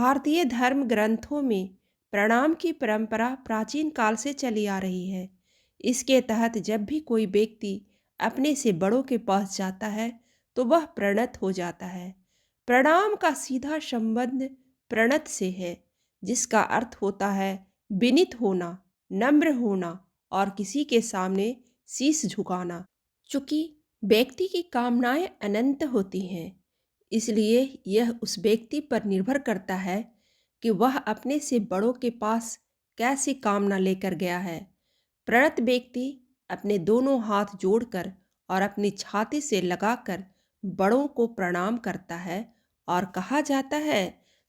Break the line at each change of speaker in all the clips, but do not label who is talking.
भारतीय धर्म ग्रंथों में प्रणाम की परंपरा प्राचीन काल से चली आ रही है। इसके तहत जब भी कोई व्यक्ति अपने से बड़ों के पास जाता है तो वह प्रणत हो जाता है। प्रणाम का सीधा संबंध प्रणत से है, जिसका अर्थ होता है विनीत होना, नम्र होना और किसी के सामने शीश झुकाना। चूंकि व्यक्ति की कामनाएं अनंत होती हैं, इसलिए यह उस व्यक्ति पर निर्भर करता है कि वह अपने से बड़ों के पास कैसी कामना लेकर गया है। प्रणत व्यक्ति अपने दोनों हाथ जोड़कर और अपनी छाती से लगाकर बड़ों को प्रणाम करता है और कहा जाता है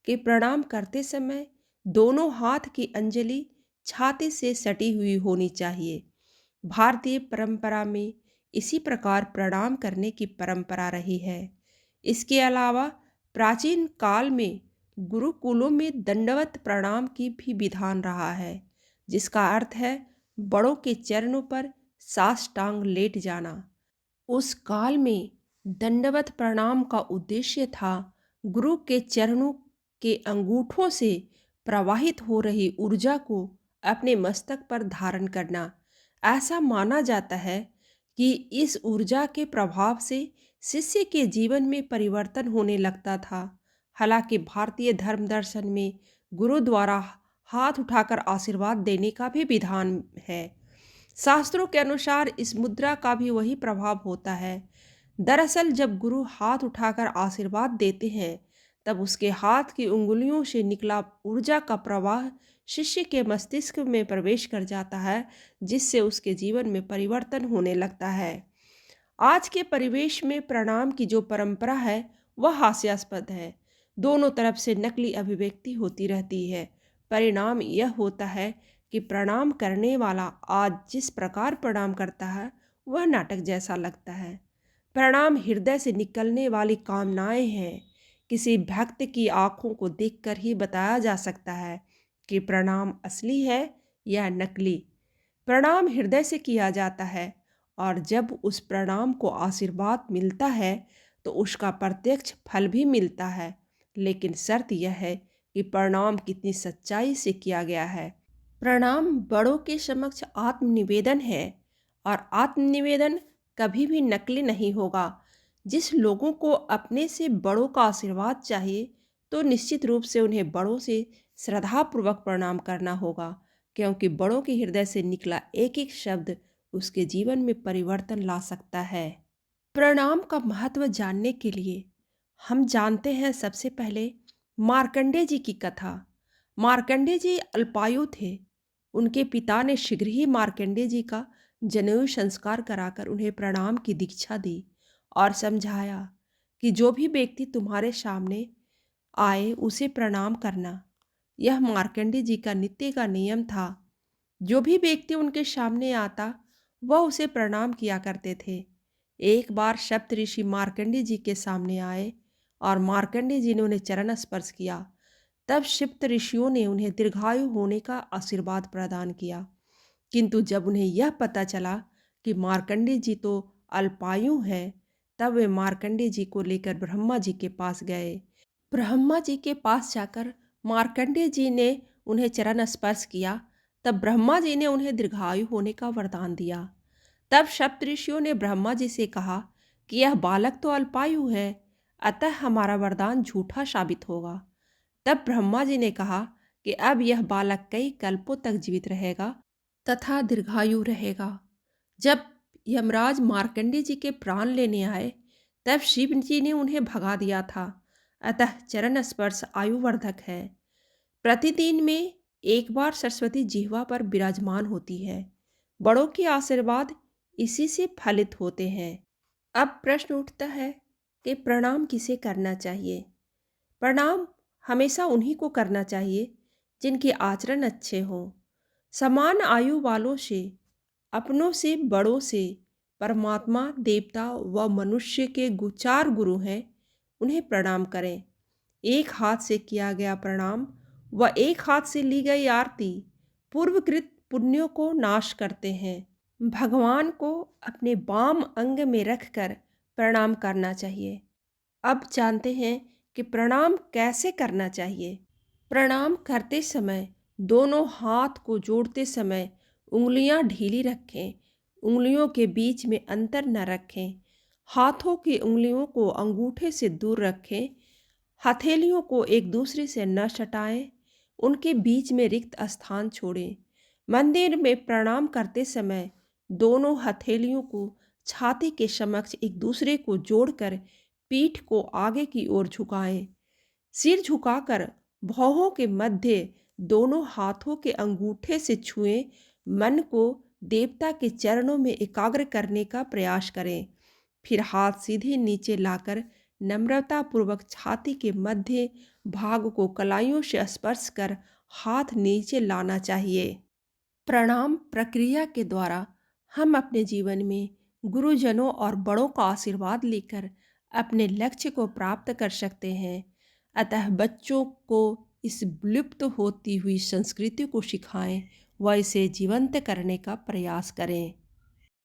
कि प्रणाम करते समय दोनों हाथ की अंजलि छाती से सटी हुई होनी चाहिए। भारतीय परंपरा में इसी प्रकार प्रणाम करने की परंपरा रही है। इसके अलावा प्राचीन काल में गुरुकुलों में दंडवत प्रणाम की भी विधान रहा है, जिसका अर्थ है बड़ों के चरणों पर साष्टांग लेट जाना। उस काल में दंडवत प्रणाम का उद्देश्य था गुरु के चरणों के अंगूठों से प्रवाहित हो रही ऊर्जा को अपने मस्तक पर धारण करना। ऐसा माना जाता है कि इस ऊर्जा के प्रभाव से शिष्य के जीवन में परिवर्तन होने लगता था। हालांकि भारतीय धर्म दर्शन में गुरु द्वारा हाथ उठाकर आशीर्वाद देने का भी विधान है। शास्त्रों के अनुसार इस मुद्रा का भी वही प्रभाव होता है। दरअसल जब गुरु हाथ उठाकर आशीर्वाद देते हैं, तब उसके हाथ की उंगलियों से निकला ऊर्जा का प्रवाह शिष्य के मस्तिष्क में प्रवेश कर जाता है, जिससे उसके जीवन में परिवर्तन होने लगता है। आज के परिवेश में प्रणाम की जो परंपरा है वह हास्यास्पद है। दोनों तरफ से नकली अभिव्यक्ति होती रहती है। परिणाम यह होता है कि प्रणाम करने वाला आज जिस प्रकार प्रणाम करता है वह नाटक जैसा लगता है। प्रणाम हृदय से निकलने वाली कामनाएं हैं। किसी भक्त की आंखों को देखकर ही बताया जा सकता है कि प्रणाम असली है या नकली। प्रणाम हृदय से किया जाता है और जब उस प्रणाम को आशीर्वाद मिलता है तो उसका प्रत्यक्ष फल भी मिलता है, लेकिन शर्त यह है कि प्रणाम कितनी सच्चाई से किया गया है। प्रणाम बड़ों के समक्ष आत्मनिवेदन है और आत्मनिवेदन कभी भी नकली नहीं होगा। जिस लोगों को अपने से बड़ों का आशीर्वाद चाहिए तो निश्चित रूप से उन्हें बड़ों से श्रद्धापूर्वक प्रणाम करना होगा, क्योंकि बड़ों के हृदय से निकला एक एक शब्द उसके जीवन में परिवर्तन ला सकता है। प्रणाम का महत्व जानने के लिए हम जानते हैं सबसे पहले मार्कंडेय जी की कथा। मार्कंडेय जी अल्पायु थे। उनके पिता ने शीघ्र ही मार्कंडेय जी का जनेऊ संस्कार कराकर उन्हें प्रणाम की दीक्षा दी और समझाया कि जो भी व्यक्ति तुम्हारे सामने आए उसे प्रणाम करना। यह मार्कंडेय जी का नित्य का नियम था। जो भी व्यक्ति उनके सामने आता वह उसे प्रणाम किया करते थे। एक बार सप्त ऋषि मार्कंडेय जी के सामने आए और मार्कंडेय जी ने उन्हें चरण स्पर्श किया। तब सप्त ऋषियों ने उन्हें दीर्घायु होने का आशीर्वाद प्रदान किया। किंतु जब उन्हें यह पता चला कि मार्कंडेय जी तो अल्पायु हैं, तब वे मार्कंडेय जी को लेकर ब्रह्मा जी के पास गए। ब्रह्मा जी के पास जाकर मार्कंडेय जी ने उन्हें चरण स्पर्श किया। तब ब्रह्मा जी ने उन्हें दीर्घायु होने का वरदान दिया। तब सप्तऋषियों ने ब्रह्मा जी से कहा कि यह बालक तो अल्पायु है, अतः हमारा वरदान झूठा साबित होगा। तब ब्रह्मा जी ने कहा कि अब यह बालक कई कल्पों तक जीवित रहेगा तथा दीर्घायु रहेगा। जब यमराज मार्कंडेय जी के प्राण लेने आए तब शिव जी ने उन्हें भगा दिया था। अतः चरण स्पर्श आयुवर्धक है। प्रतिदिन में एक बार सरस्वती जिह्वा पर विराजमान होती है। बड़ों के आशीर्वाद इसी से फलित होते हैं। अब प्रश्न उठता है कि प्रणाम किसे करना चाहिए। प्रणाम हमेशा उन्हीं को करना चाहिए जिनके आचरण अच्छे हों। समान आयु वालों से, अपनों से, बड़ों से, परमात्मा, देवता व मनुष्य के चार गुरु हैं, उन्हें प्रणाम करें। एक हाथ से किया गया प्रणाम व एक हाथ से ली गई आरती पूर्वकृत पुण्यों को नाश करते हैं। भगवान को अपने वाम अंग में रखकर प्रणाम करना चाहिए। अब जानते हैं कि प्रणाम कैसे करना चाहिए। प्रणाम करते समय दोनों हाथ को जोड़ते समय उंगलियां ढीली रखें। उंगलियों के बीच में अंतर न रखें। हाथों की उंगलियों को अंगूठे से दूर रखें। हथेलियों को एक दूसरे से न सटाएं। उनके बीच में रिक्त स्थान छोड़ें। मंदिर में प्रणाम करते समय दोनों हथेलियों को छाती के समक्ष एक दूसरे को जोड़कर पीठ को आगे की ओर झुकाएं। सिर झुकाकर भौहों के मध्य दोनों हाथों के अंगूठे से छुएं। मन को देवता के चरणों में एकाग्र करने का प्रयास करें। फिर हाथ सीधे नीचे लाकर नम्रतापूर्वक छाती के मध्य भाग को कलाइयों से स्पर्श कर हाथ नीचे लाना चाहिए। प्रणाम प्रक्रिया के द्वारा हम अपने जीवन में गुरुजनों और बड़ों का आशीर्वाद लेकर अपने लक्ष्य को प्राप्त कर सकते हैं। अतः बच्चों को इस विलुप्त होती हुई संस्कृति को सिखाएं व इसे जीवंत करने का प्रयास करें।